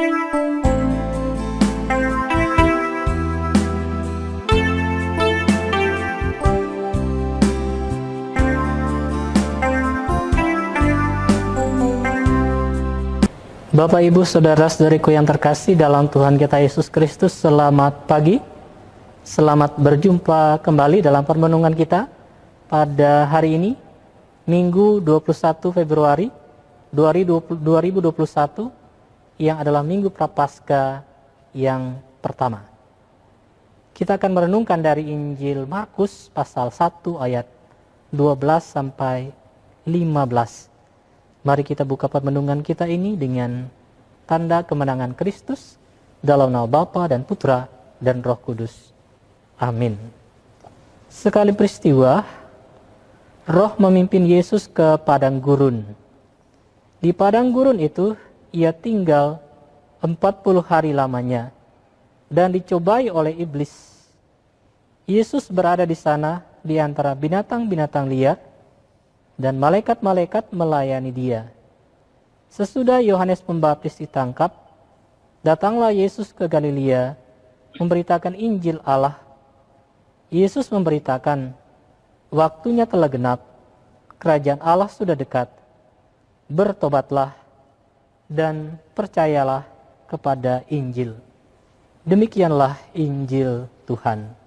Bapak, Ibu, Saudara-saudariku yang terkasih dalam Tuhan kita Yesus Kristus, selamat pagi. Selamat berjumpa kembali dalam permenungan kita pada hari ini, Minggu 21 Februari 2021, yang adalah Minggu Prapaskah yang pertama. Kita akan merenungkan dari Injil Markus pasal 1 ayat 12 sampai 15. Mari kita buka permenungan kita ini dengan tanda kemenangan Kristus dalam nama Bapa dan Putra dan Roh Kudus. Amin. Sekali peristiwa, Roh memimpin Yesus ke padang gurun. Di padang gurun itu, ia tinggal 40 hari lamanya dan dicobai oleh iblis. Yesus berada di sana di antara binatang-binatang liar, dan malaikat-malaikat melayani dia. Sesudah Yohanes Pembaptis ditangkap, datanglah Yesus ke Galilea memberitakan Injil Allah. Yesus memberitakan, waktunya telah genap, kerajaan Allah sudah dekat. Bertobatlah dan percayalah kepada Injil. Demikianlah Injil Tuhan.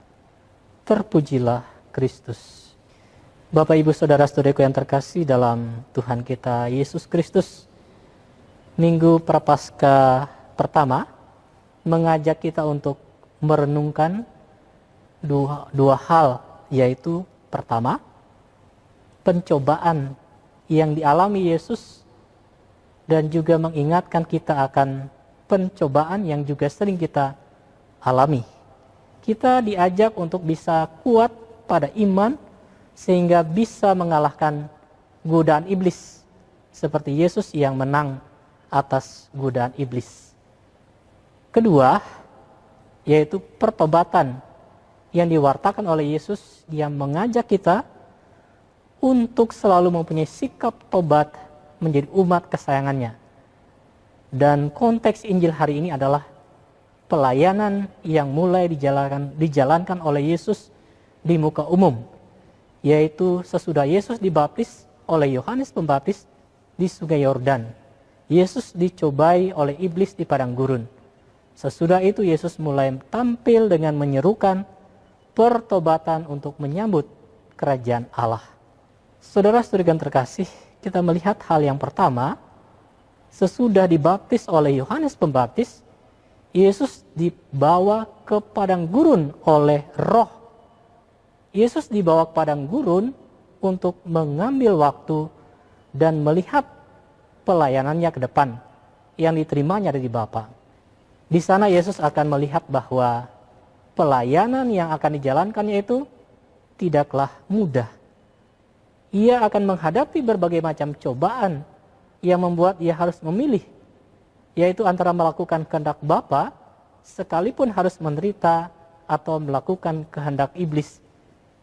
Terpujilah Kristus. Bapak, Ibu, Saudara-saudariku yang terkasih dalam Tuhan kita Yesus Kristus, Minggu Prapaskah pertama mengajak kita untuk merenungkan dua hal, yaitu pertama, pencobaan yang dialami Yesus, dan juga mengingatkan kita akan pencobaan yang juga sering kita alami. Kita diajak untuk bisa kuat pada iman, sehingga bisa mengalahkan godaan iblis, seperti Yesus yang menang atas godaan iblis. Kedua, yaitu pertobatan yang diwartakan oleh Yesus, yang mengajak kita untuk selalu mempunyai sikap tobat menjadi umat kesayangannya. Dan konteks Injil hari ini adalah pelayanan yang mulai dijalankan oleh Yesus di muka umum, yaitu sesudah Yesus dibaptis oleh Yohanes Pembaptis di Sungai Yordan. Yesus dicobai oleh iblis di padang gurun. Sesudah itu Yesus mulai tampil dengan menyerukan pertobatan untuk menyambut kerajaan Allah. Saudara-saudara yang terkasih, kita melihat hal yang pertama, sesudah dibaptis oleh Yohanes Pembaptis, Yesus dibawa ke padang gurun oleh Roh. Yesus dibawa ke padang gurun untuk mengambil waktu dan melihat pelayanannya ke depan yang diterimanya dari Bapa. Di sana Yesus akan melihat bahwa pelayanan yang akan dijalankannya itu tidaklah mudah. Ia akan menghadapi berbagai macam cobaan yang membuat ia harus memilih, yaitu antara melakukan kehendak Bapa sekalipun harus menderita, atau melakukan kehendak iblis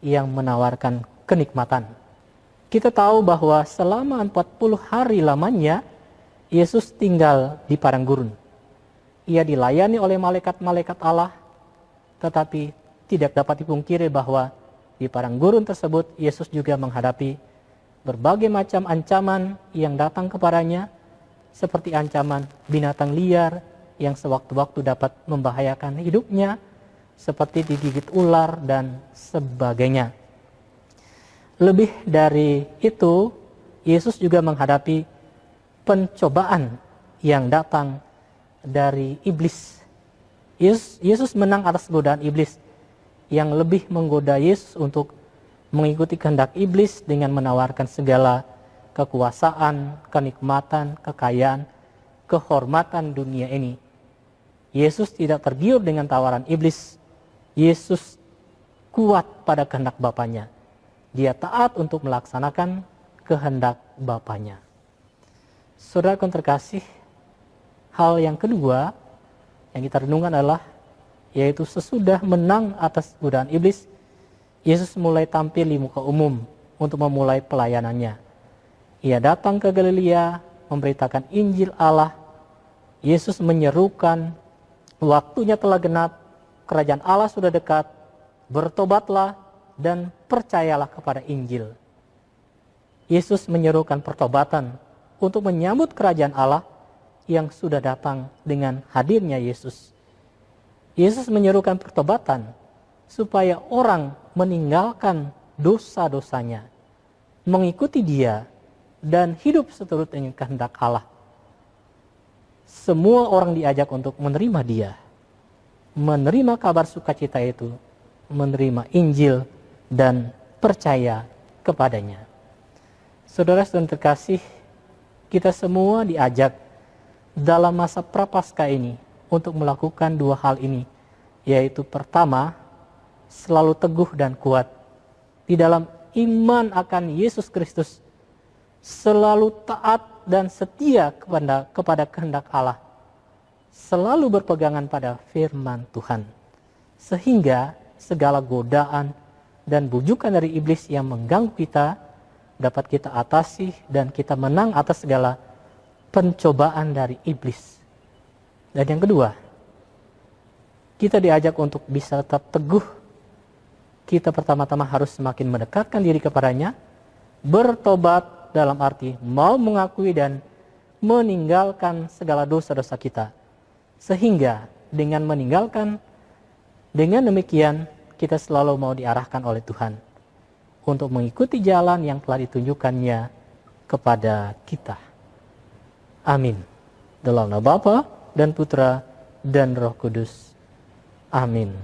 yang menawarkan kenikmatan. Kita tahu bahwa selama 40 hari lamanya Yesus tinggal di padang gurun. Ia dilayani oleh malaikat-malaikat Allah, tetapi tidak dapat dipungkiri bahwa di padang gurun tersebut Yesus juga menghadapi berbagai macam ancaman yang datang kepadanya, seperti ancaman binatang liar yang sewaktu-waktu dapat membahayakan hidupnya, seperti digigit ular dan sebagainya. Lebih dari itu, Yesus juga menghadapi pencobaan yang datang dari iblis. Yesus menang atas godaan iblis yang lebih menggoda Yesus untuk mengikuti kehendak iblis dengan menawarkan segala kekuasaan, kenikmatan, kekayaan, kehormatan dunia ini. Yesus tidak tergiur dengan tawaran iblis. Yesus kuat pada kehendak Bapanya. Dia taat untuk melaksanakan kehendak Bapanya. Saudara yang terkasih, hal yang kedua yang kita renungkan adalah, yaitu sesudah menang atas godaan iblis, Yesus mulai tampil di muka umum untuk memulai pelayanannya. Ia datang ke Galilea memberitakan Injil Allah Yesus menyerukan, waktunya telah genap, kerajaan Allah sudah dekat, bertobatlah dan percayalah kepada Injil. Yesus menyerukan pertobatan untuk menyambut kerajaan Allah yang sudah datang dengan hadirnya Yesus. Yesus menyerukan pertobatan supaya orang meninggalkan dosa-dosanya, mengikuti Dia, dan hidup seturut dengan kehendak Allah. Semua orang diajak untuk menerima Dia, menerima kabar sukacita itu, menerima Injil, dan percaya kepadanya. Saudara-saudara terkasih, kita semua diajak dalam masa prapaskah ini untuk melakukan dua hal ini, yaitu pertama, selalu teguh dan kuat di dalam iman akan Yesus Kristus, selalu taat dan setia kepada kehendak Allah, selalu berpegangan pada firman Tuhan, sehingga segala godaan dan bujukan dari iblis yang mengganggu kita dapat kita atasi dan kita menang atas segala pencobaan dari iblis. Dan yang kedua, kita diajak untuk bisa tetap teguh. Kita pertama-tama harus semakin mendekatkan diri kepadanya, bertobat dalam arti mau mengakui dan meninggalkan segala dosa-dosa kita. Sehingga dengan demikian kita selalu mau diarahkan oleh Tuhan untuk mengikuti jalan yang telah ditunjukkannya kepada kita. Amin. Dalam nama Bapa dan Putra dan Roh Kudus. Amin.